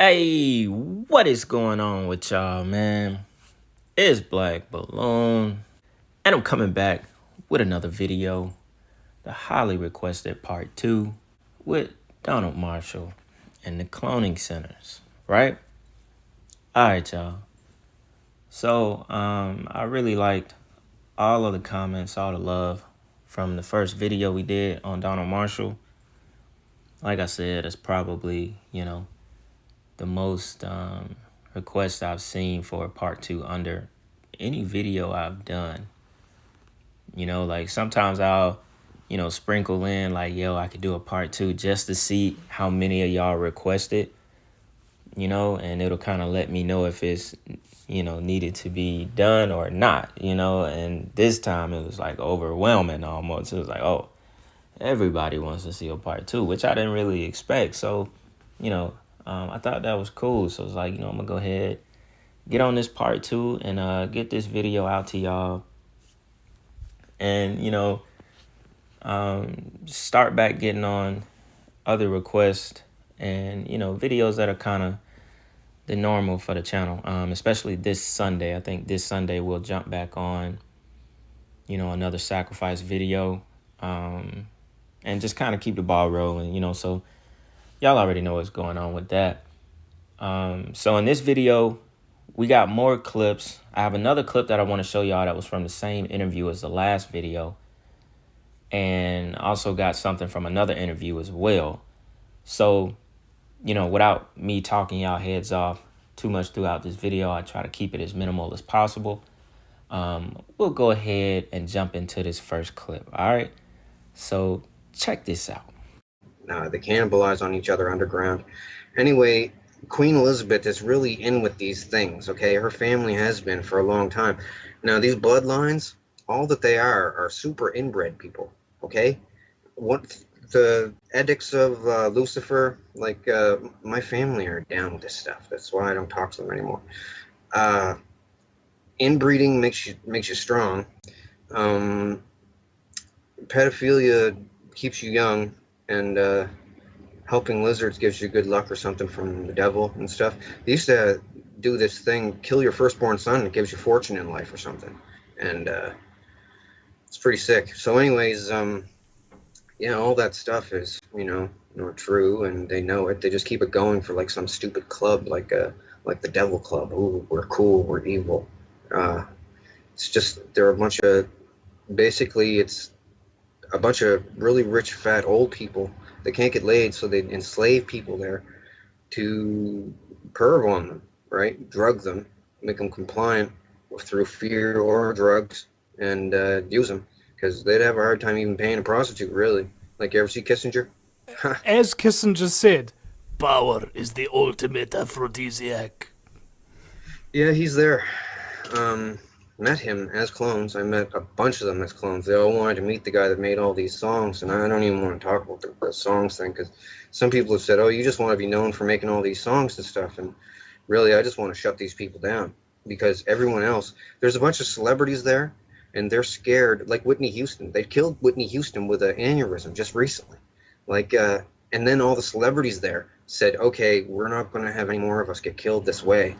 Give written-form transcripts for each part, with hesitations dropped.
Hey, what is going on with y'all, man? It's Black Balloon, and I'm coming back with another video, the highly requested part 2 with Donald Marshall and the cloning centers, right? Alright, y'all. So, I really liked all of the comments, all the love from the first video we did on Donald Marshall. Like I said, it's probably, the most requests I've seen for a part 2 under any video I've done. Like sometimes I'll, sprinkle in like, yo, I could do a part 2 just to see how many of y'all requested, and it'll kind of let me know if it's, needed to be done or not, and this time it was like overwhelming almost. It was like, oh, everybody wants to see a part 2, which I didn't really expect. So, I thought that was cool. So it's like, I'm gonna go ahead, get on this part 2 and get this video out to y'all. And, start back getting on other requests and, videos that are kind of the normal for the channel, especially this Sunday. I think this Sunday we'll jump back on, another sacrifice video, and just kind of keep the ball rolling, so y'all already know what's going on with that. So in this video, we got more clips. I have another clip that I want to show y'all that was from the same interview as the last video. And also got something from another interview as well. So, without me talking y'all heads off too much throughout this video, I try to keep it as minimal as possible. We'll go ahead and jump into this first clip, all right? So check this out. They cannibalize on each other underground. Anyway, Queen Elizabeth is really in with these things, okay? Her family has been for a long time. Now, these bloodlines, all that they are super inbred people, okay? What the edicts of Lucifer, like my family are down with this stuff. That's why I don't talk to them anymore. Inbreeding makes you strong. Pedophilia keeps you young, and helping lizards gives you good luck or something from the devil and stuff. They used to do this thing, kill your firstborn son, it gives you fortune in life or something. And it's pretty sick. So anyways, yeah, all that stuff is, not true, and they know it. They just keep it going for like some stupid club, like the Devil Club. Ooh, we're cool, we're evil. It's just, they're a bunch of, basically it's a bunch of really rich, fat, old people. They can't get laid, so they enslave people there to perv on them, right? Drug them, make them compliant through fear or drugs, and use them, because they'd have a hard time even paying a prostitute, really. Like, you ever see Kissinger? As Kissinger said, power is the ultimate aphrodisiac. Yeah, he's there. Met him as clones. I met a bunch of them as clones. They all wanted to meet the guy that made all these songs, and I don't even want to talk about the songs thing, because some people have said, oh, you just want to be known for making all these songs and stuff, and really, I just want to shut these people down, because everyone else, there's a bunch of celebrities there, and they're scared, like Whitney Houston. They killed Whitney Houston with an aneurysm just recently. Like, and then all the celebrities there said, okay, we're not going to have any more of us get killed this way.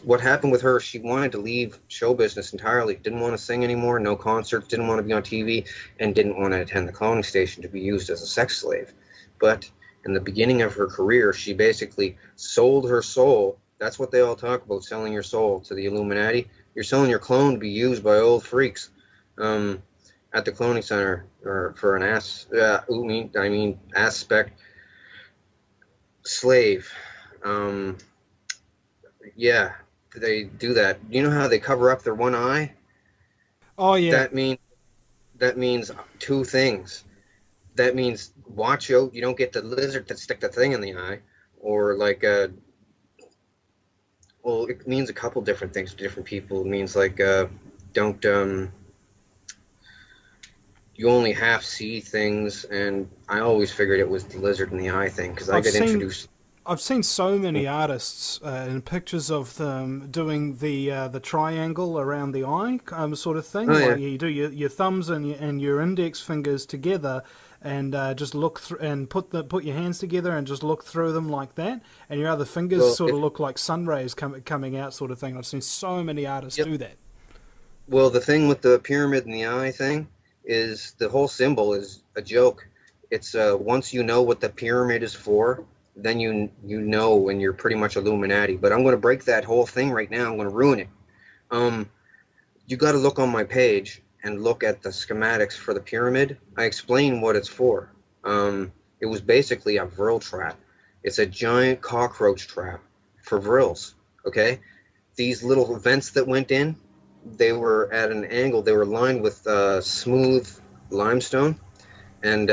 What happened with her, she wanted to leave show business entirely, didn't want to sing anymore, no concerts, didn't want to be on TV, and didn't want to attend the cloning station to be used as a sex slave. But in the beginning of her career, she basically sold her soul. That's what they all talk about, selling your soul to the Illuminati. You're selling your clone to be used by old freaks at the cloning center, or for an aspect slave. Yeah, they do that. You know how they cover up their one eye? Oh yeah. That means two things. That means watch out, you don't get the lizard to stick the thing in the eye, or like well, it means a couple different things to different people. It means like don't you only half see things, and I always figured it was the lizard in the eye thing, because I get introduced. I've seen so many artists in pictures of them doing the triangle around the eye sort of thing. Oh yeah. Like you do your thumbs and your index fingers together, and just look through and put your hands together and just look through them like that. And your other fingers Well, sort of if look like sun rays coming out, sort of thing. I've seen so many artists yep. do that. Well, the thing with the pyramid and the eye thing is the whole symbol is a joke. It's once you know what the pyramid is for, then you know, and you're pretty much Illuminati. But I'm going to break that whole thing right now. I'm going to ruin it. Um, you got to look on my page and look at the schematics for the pyramid. I explain what it's for. It was basically a vril trap. It's a giant cockroach trap for vrils. Okay, these little vents that went in, they were at an angle. They were lined with smooth limestone, and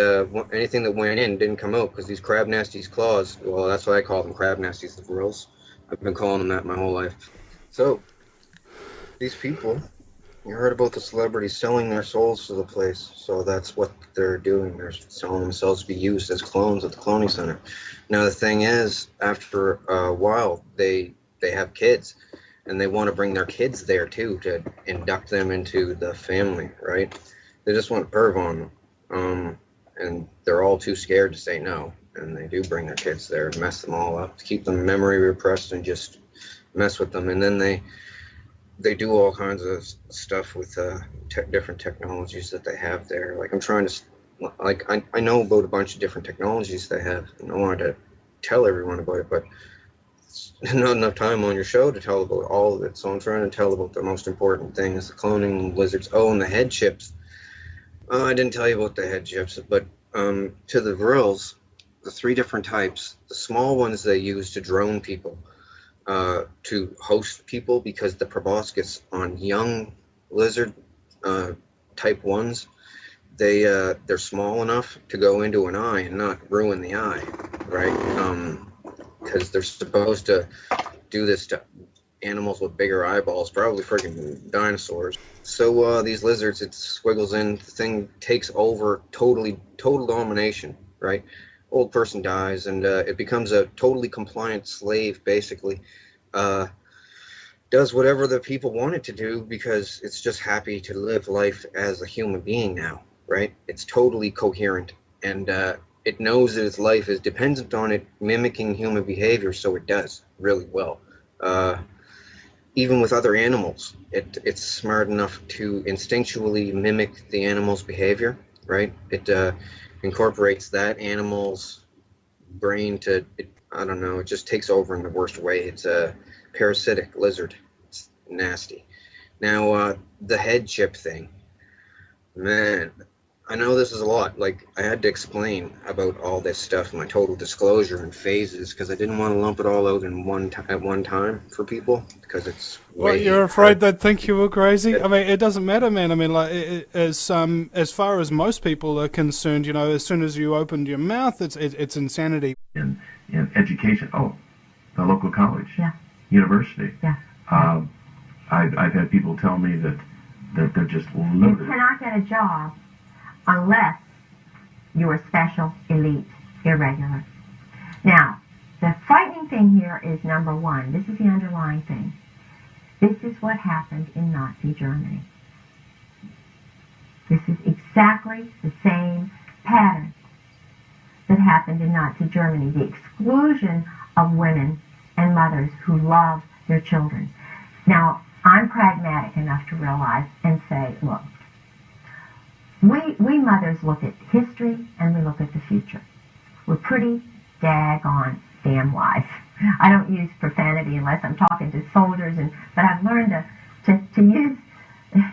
anything that went in didn't come out because these crab nasties claws. Well, that's why I call them crab nasties, the vrils. I've been calling them that my whole life. So these people, you heard about the celebrities selling their souls to the place. So that's what they're doing. They're selling themselves to be used as clones at the cloning center. Now the thing is, after a while, they have kids, and they want to bring their kids there too to induct them into the family, right? They just want perv on them, and they're all too scared to say no, and they do bring their kids there and mess them all up, to keep them memory repressed and just mess with them, and then they do all kinds of stuff with different technologies that they have there. Like I'm trying to, like I know about a bunch of different technologies they have, and I wanted to tell everyone about it, but not enough time on your show to tell about all of it, so I'm trying to tell about the most important things, the cloning lizards. Oh, and the head chips. I didn't tell you about the head chips, but to the vrils, the 3 different types, the small ones they use to drone people, to host people, because the proboscis on young lizard type 1s, they're small enough to go into an eye and not ruin the eye, right? Because they're supposed to do this to animals with bigger eyeballs, probably freaking dinosaurs. So these lizards, it squiggles in, the thing takes over, total domination, right? Old person dies, and it becomes a totally compliant slave, basically. Does whatever the people want it to do because it's just happy to live life as a human being now, right? It's totally coherent, and it knows that its life is dependent on it mimicking human behavior, so it does really well. Even with other animals, it's smart enough to instinctually mimic the animal's behavior, right? It incorporates that animal's brain to, I don't know, it just takes over in the worst way. It's a parasitic lizard. It's nasty. Now, the head chip thing, man, I know this is a lot. Like, I had to explain about all this stuff, my total disclosure and phases, because I didn't want to lump it all out in at one time for people, because it's Well, way you're afraid hard. they'd think you were crazy. I mean, it doesn't matter, man. I mean, like, as far as most people are concerned, you know, as soon as you opened your mouth, it's insanity. In education, the local college, Yeah. university. Yeah. I've had people tell me that they're just You loaded. cannot get a job unless you're special, elite, irregular. Now, the frightening thing here is number 1. This is the underlying thing. This is what happened in Nazi Germany. This is exactly the same pattern that happened in Nazi Germany. The exclusion of women and mothers who love their children. Now, I'm pragmatic enough to realize and say, look, we mothers look at history and we look at the future. We're pretty daggone damn wise. I don't use profanity unless I'm talking to soldiers, but I've learned to use,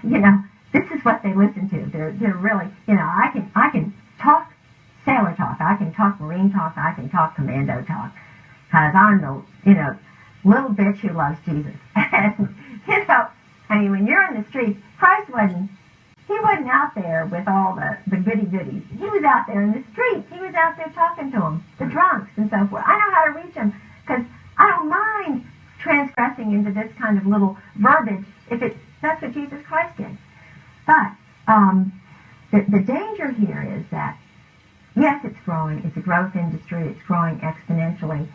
you know, this is what they listen to. They're really, you know, I can talk sailor talk, I can talk marine talk, I can talk commando talk, because I'm the, you know, little bitch who loves Jesus. And, you know, I mean, when you're in the streets, Christ wasn't out there with all the goody-goodies. He was out there in the streets. He was out there talking to them, the drunks and so forth. I know how to reach them, because I don't mind transgressing into this kind of little verbiage if that's what Jesus Christ did. But the danger here is that, yes, it's growing. It's a growth industry. It's growing exponentially.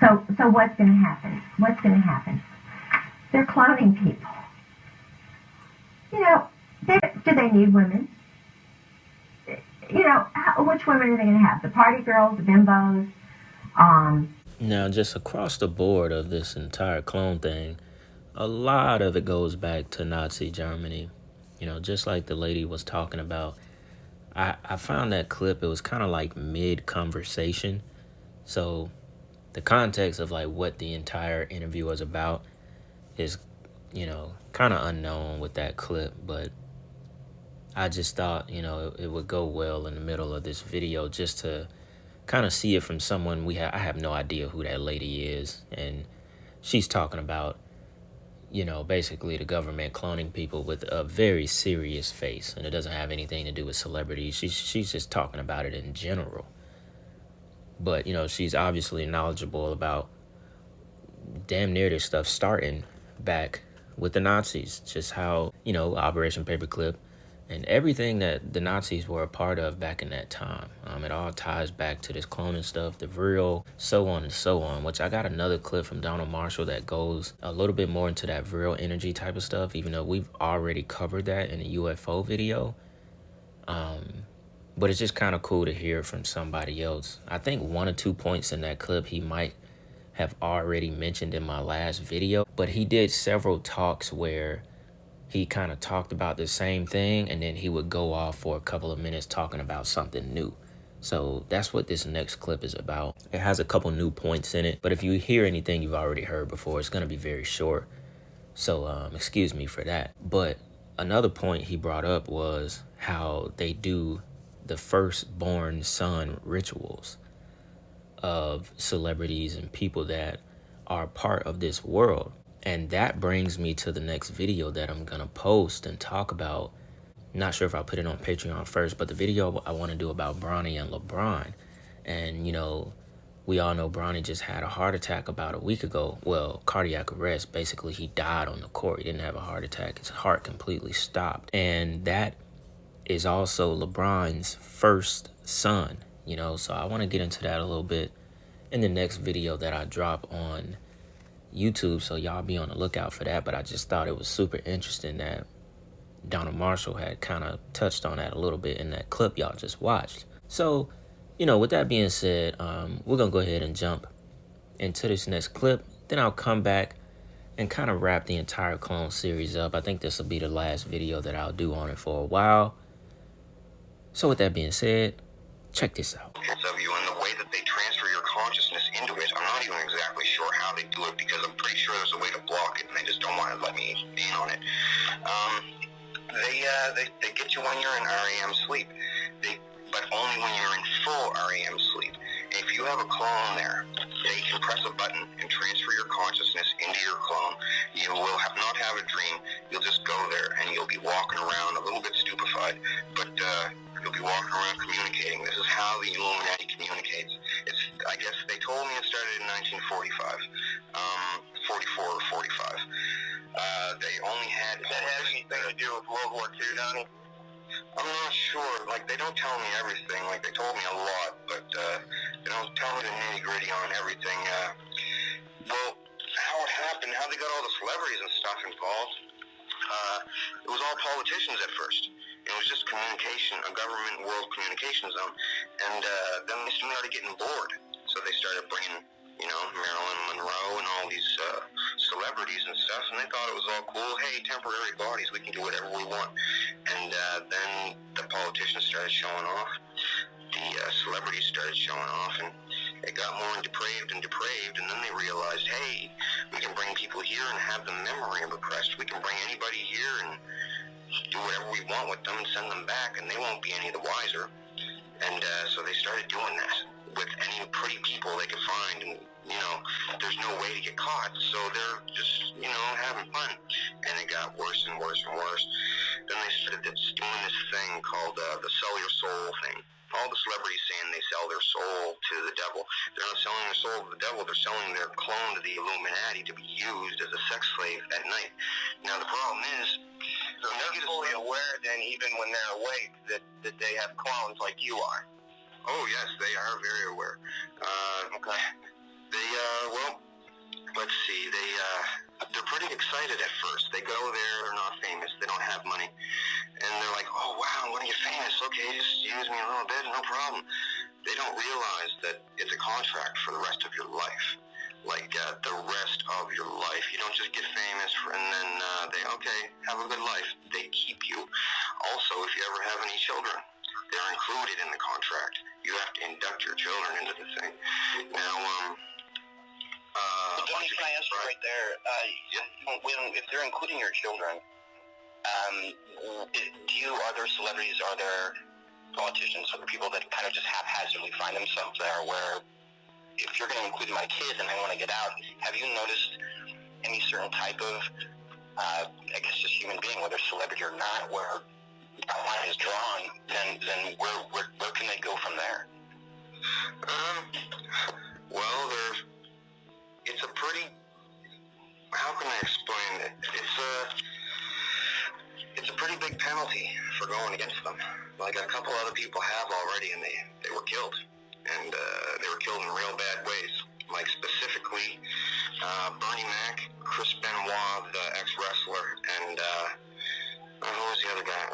So what's going to happen? What's going to happen? They're cloning people. You know, do they need women? You know, which women are they going to have? The party girls, the bimbos? Now, just across the board of this entire clone thing, a lot of it goes back to Nazi Germany. You know, just like the lady was talking about. I found that clip, it was kind of like mid-conversation. So the context of like what the entire interview was about is, you know, kind of unknown with that clip. But I just thought, you know, it would go well in the middle of this video just to kind of see it from someone I have no idea who that lady is. And she's talking about, you know, basically the government cloning people with a very serious face, and it doesn't have anything to do with celebrities. She's just talking about it in general. But, you know, she's obviously knowledgeable about damn near this stuff starting back with the Nazis, just how, you know, Operation Paperclip and everything that the Nazis were a part of back in that time. It all ties back to this cloning stuff, the Vril, so on and so on, which I got another clip from Donald Marshall that goes a little bit more into that Vril energy type of stuff, even though we've already covered that in a UFO video. But it's just kind of cool to hear from somebody else. I think 1 or 2 points in that clip he might have already mentioned in my last video, but he did several talks where he kind of talked about the same thing, and then he would go off for a couple of minutes talking about something new. So that's what this next clip is about. It has a couple new points in it, but if you hear anything you've already heard before, it's going to be very short. So excuse me for that. But another point he brought up was how they do the firstborn son rituals of celebrities and people that are part of this world. And that brings me to the next video that I'm gonna post and talk about. Not sure if I'll put it on Patreon first, but the video I want to do about Bronny and LeBron. And, you know, we all know Bronny just had a heart attack about a week ago. Well, cardiac arrest. Basically, he died on the court. He didn't have a heart attack. His heart completely stopped. And that is also LeBron's first son, you know. So I want to get into that a little bit in the next video that I drop on YouTube, so y'all be on the lookout for that. But I just thought it was super interesting that Donald Marshall had kind of touched on that a little bit in that clip y'all just watched. So, you know, with that being said, we're gonna go ahead and jump into this next clip. Then I'll come back and kind of wrap the entire clone series up. I think this will be the last video that I'll do on it for a while. So with that being said, check this out. Of you and the way that they transfer your consciousness into it, I'm not even exactly sure how they do it, because I'm pretty sure there's a way to block it and they just don't want to let me in on it. They get you when you're in REM sleep, but only when you're in full REM sleep. If you have a clone there, they can press a button and transfer your consciousnness into your clone. You will not have a dream. You'll just go there and you'll be walking around a little bit stupefied, but you'll be walking around communicating. This is how the Illuminati communicates. I guess they told me it started in 1945, 44 or 45. They only had... Does that have anything to do with World War II, Donnie? I'm not sure. Like, they don't tell me everything. Like, they told me a lot, but they don't tell me the nitty-gritty on everything. Well, how it happened, how they got all the celebrities and stuff involved, it was all politicians at first. It was just communication, a government world communication zone. And then they started getting bored. So they started bringing, you know, Marilyn Monroe and all these celebrities and stuff, and they thought it was all cool. Hey, temporary bodies, we can do whatever we want. And then the politicians started showing off. The celebrities started showing off, and it got more depraved, and then they realized, hey, we can bring people here and have the memory repressed. We can bring anybody here and do whatever we want with them and send them back, and they won't be any the wiser. And so they started doing that with any pretty people they could find, and, you know, there's no way to get caught, so they're just, you know, having fun. And it got worse and worse and worse. Then they started doing this thing called the sell your soul thing. All the celebrities saying they sell their soul to the devil. They're not selling their soul to the devil, they're selling their clone to the Illuminati to be used as a sex slave at night. Now the problem is, they're fully aware then, even when they're awake, that they have clones like you are. Oh yes, they are very aware. Okay. They, well, let's see, they're pretty excited at first. They go there, they're not famous, they don't have money. And they're like, oh wow, I'm gonna get famous, okay, just use me a little bit, no problem. They don't realize that it's a contract for the rest of your life. Like, the rest of your life. You don't just get famous and then they, okay, have a good life. They keep you. Also, if you ever have any children, they're included in the contract. You have to induct your children into the thing. Now, Tony, can I ask you right there? If they're including your children, are there celebrities, are there politicians, other people that kind of just haphazardly find themselves there where if you're going to include my kids and I want to get out, have you noticed any certain type of, I guess just human being, whether celebrity or not, where a line is drawn, then where can they go from there? Well, it's a pretty, how can I explain it? It's a pretty big penalty for going against them. Like a couple other people have already, and they were killed. And they were killed in real bad ways. Like specifically, Bernie Mac, Chris Benoit, the ex-wrestler, and who was the other guy?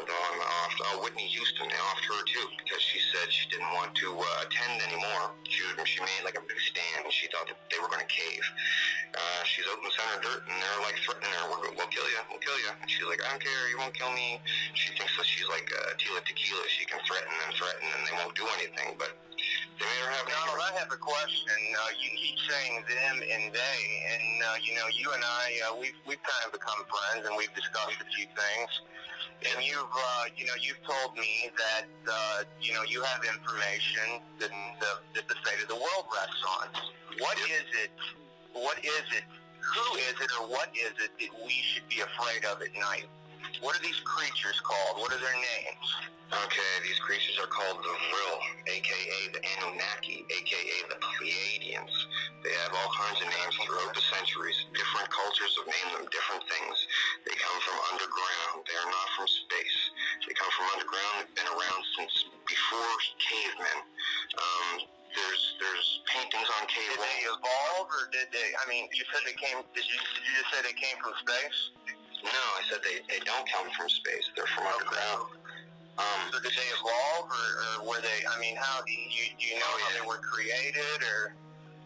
Whitney Houston. They offed her too because she said she didn't want to attend anymore. She made like a big stand, and she thought that they were going to cave. She's out in the center dirt, and they're like threatening her. We'll kill you. We'll kill you. And she's like, I don't care. You won't kill me. She thinks that she's like Tila Tequila. She can threaten, and they won't do anything. But they made her have. Donald, I have a question. You keep saying them and they, and you and I, we've kind of become friends, and we've discussed a few things. And you've told me that you have information that the fate of the world rests on. What is it? What is it? Who is it, or what is it that we should be afraid of at night? What are these creatures called? What are their names? Okay, these creatures are called the Vril, a.k.a. the Anunnaki, a.k.a. the Pleiadians. They have all kinds of names throughout the centuries. Different cultures have named them different things. They come from underground. They are not from space. They come from underground. They've been around since before cavemen. There's paintings on cave walls. Did they evolve, or did they? I mean, you said they came. Did you just say they came from space? No, I said they don't come from space. They're from underground. So did they evolve, or were they? I mean, how do you know how they were created, or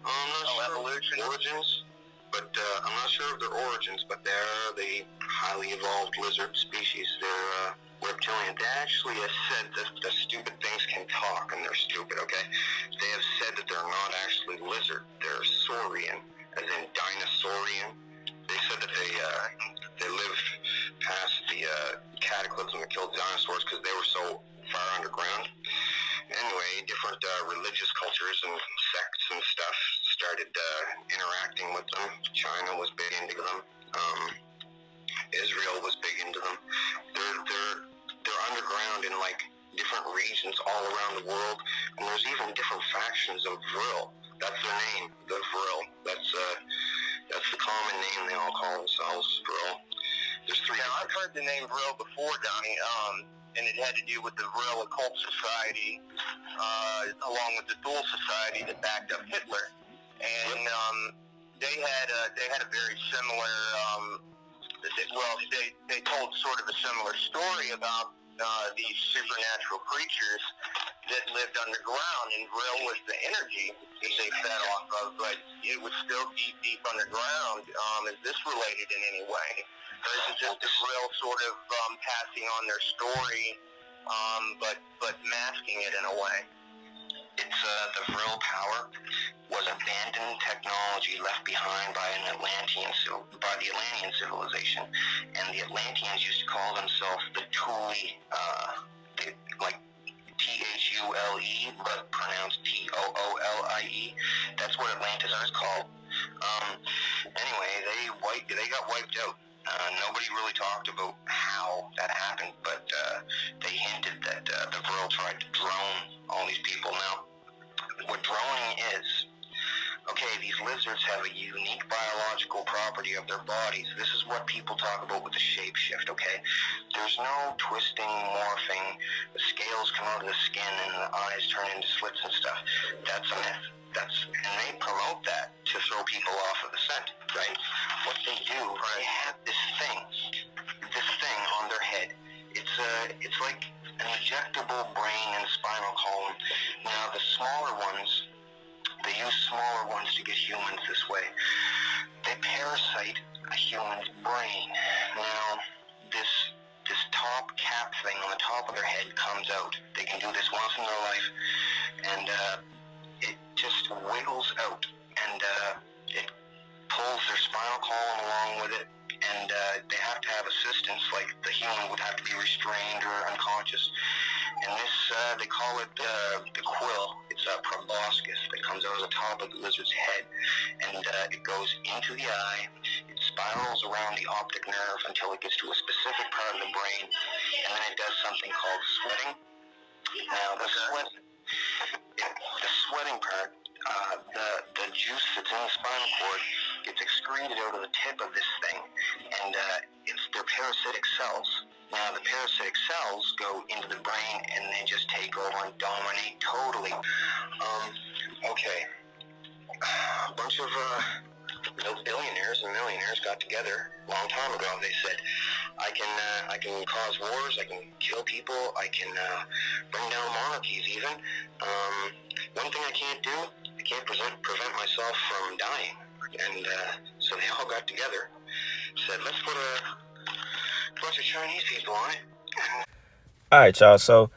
I'm not sure evolution origins, but I'm not sure of their origins. But they're the highly evolved lizard species. They're reptilian. They actually have said that the stupid things can talk, and they're stupid. Okay, they have said that they're not actually lizard. They're saurian, as in dinosaurian. They said that they lived past the cataclysm that killed dinosaurs because they were so far underground. Anyway, different religious cultures and sects and stuff started interacting with them. China was big into them. Israel was big into them. They're underground in like different regions all around the world, and there's even different factions of Vril. That's their name, the Vril. That's the common name they all call themselves, Vril. There's three. Now, I've heard the name Vril before, Donnie, and it had to do with the Vril occult society, along with the Thule society that backed up Hitler, and they had a very similar. They told sort of a similar story about these supernatural creatures that lived underground, and Vril was the energy that they fed off of, but it was still deep underground. Is this related in any way? Or is it just the Vril sort of passing on their story, but masking it in a way? It's the Vril power was abandoned technology left behind by the Atlantean civilization, and the Atlanteans used to call themselves the Thule, like Thule, but pronounced Toolie. That's what Atlantis is called. Anyway, they got wiped out. Nobody really talked about how that happened, but they hinted that the Vril tried to drone all these people. Now, what droning is, okay, these lizards have a unique biological property of their bodies. This is what people talk about with the shapeshift, okay? Their There's no twisting, morphing, the scales come out of the skin and the eyes turn into slits and stuff. That's a myth. And they promote that to throw people off of the scent, right? What they do, they have this thing on their head. It's like an ejectable brain and spinal column. Now, the smaller ones, they use smaller ones to get humans this way. They parasite a human's brain. Now, this top cap thing on the top of their head comes out. They can do this once in their life, and it just wiggles out, and it pulls their spinal column along with it, and they have to have assistance, like the human would have to be restrained or unconscious. And this, they call it the quill. It's a proboscis that comes out of the top of the lizard's head, and it goes into the eye. It spirals around the optic nerve until it gets to a specific part of the brain, and then it does something called sweating. Now, the sweating part, the juice that's in the spinal cord gets excreted out of the tip of this thing, and it's their parasitic cells. Now, the parasitic cells go into the brain, and they just take over and dominate totally. Okay. A bunch of billionaires and millionaires got together a long time ago. They said, I can cause wars, I can kill people, I can bring down monarchies even. One thing I can't do, I can't prevent myself from dying. And so they all got together, said, let's put a bunch of Chinese people on it. All right, y'all. So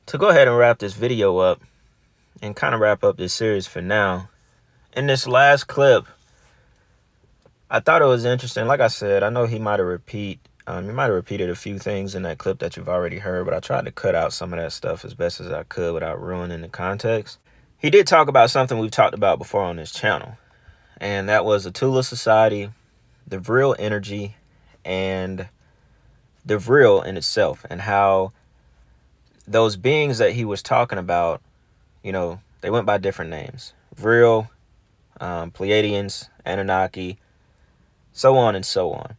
to go ahead and wrap this video up and kind of wrap up this series for now, in this last clip, I thought it was interesting. Like I said, I know he might have repeated a few things in that clip that you've already heard, but I tried to cut out some of that stuff as best as I could without ruining the context. He did talk about something we've talked about before on this channel, and that was the Tula Society, the Vril energy, and the Vril in itself, and how those beings that he was talking about, you know, they went by different names. Vril, Pleiadians, Anunnaki, so on and so on.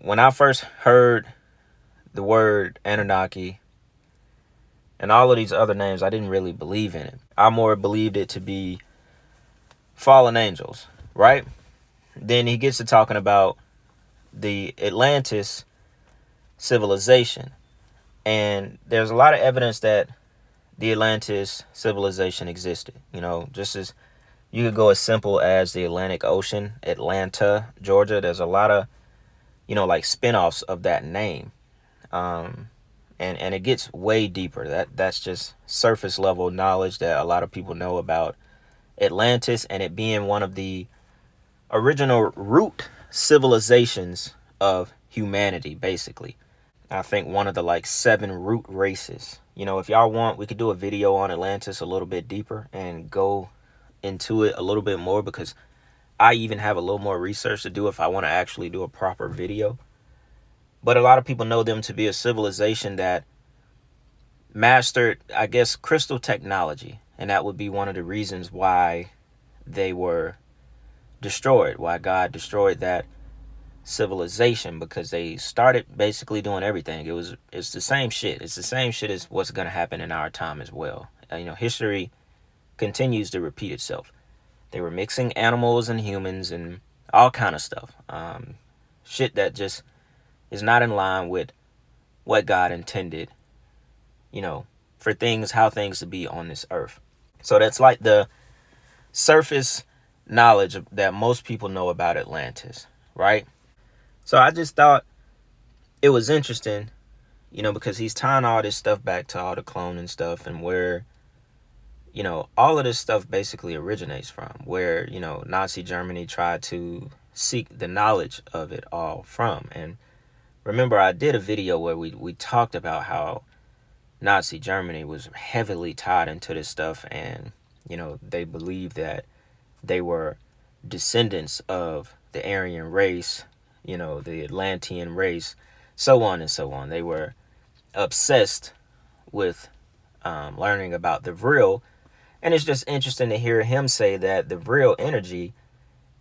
When I first heard the word Anunnaki and all of these other names, I didn't really believe in it. I more believed it to be fallen angels, right? Then he gets to talking about the Atlantis civilization, and there's a lot of evidence that the Atlantis civilization existed. You know, just as you could go as simple as the Atlantic Ocean, Atlanta, Georgia. There's a lot of, you know, like spin-offs of that name, and it gets way deeper. That's just surface level knowledge that a lot of people know about Atlantis, and it being one of the original root civilizations of humanity, basically. I think one of the like 7 root races. You know, if y'all want, we could do a video on Atlantis a little bit deeper and go into it a little bit more, because I even have a little more research to do if I want to actually do a proper video. But a lot of people know them to be a civilization that mastered, I guess, crystal technology, and that would be one of the reasons why they were destroyed, why God destroyed that civilization, because they started basically doing everything. It's the same shit. It's the same shit as what's going to happen in our time as well. You know, history continues to repeat itself. They were mixing animals and humans and all kind of stuff. Shit that just is not in line with what God intended, you know, for things, how things to be on this earth. So that's like the surface knowledge that most people know about Atlantis, right? So I just thought it was interesting, you know, because he's tying all this stuff back to all the cloning stuff and where, you know, all of this stuff basically originates from, where, you know, Nazi Germany tried to seek the knowledge of it all from. And remember, I did a video where we talked about how Nazi Germany was heavily tied into this stuff, and, you know, they believed that they were descendants of the Aryan race, you know, the Atlantean race, so on and so on. They were obsessed with learning about the Vril, and it's just interesting to hear him say that the Vril energy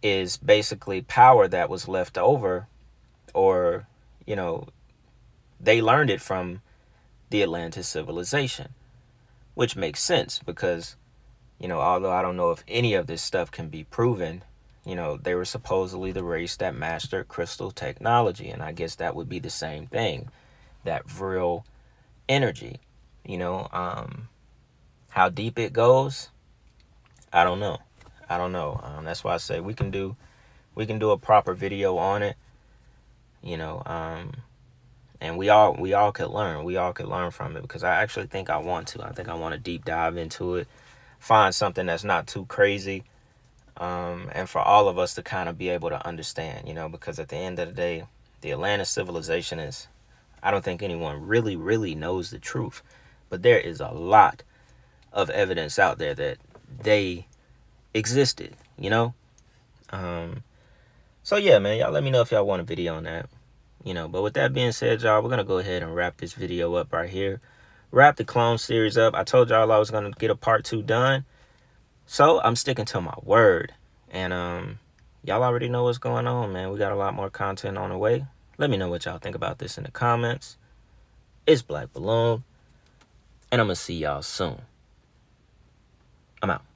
is basically power that was left over, or, you know, they learned it from the Atlantis civilization, which makes sense because, you know, although I don't know if any of this stuff can be proven, you know, they were supposedly the race that mastered crystal technology. And I guess that would be the same thing, that real energy, you know. How deep it goes, I don't know. That's why I say we can do a proper video on it, you know, and we all could learn from it, because I actually think I want to deep dive into it, find something that's not too crazy, and for all of us to kind of be able to understand, you know, because at the end of the day, the Atlantis civilization is, I don't think anyone really knows the truth, but there is a lot of evidence out there that they existed, you know. So yeah, man, y'all let me know if y'all want a video on that, you know. But with that being said, y'all, we're gonna go ahead and wrap this video up right here, wrap the clone series up. I told y'all I was gonna get a part 2 done, so I'm sticking to my word. And y'all already know what's going on, man. We got a lot more content on the way. Let me know what y'all think about this in the comments. It's Black Balloon, and I'm gonna see y'all soon. I'm out.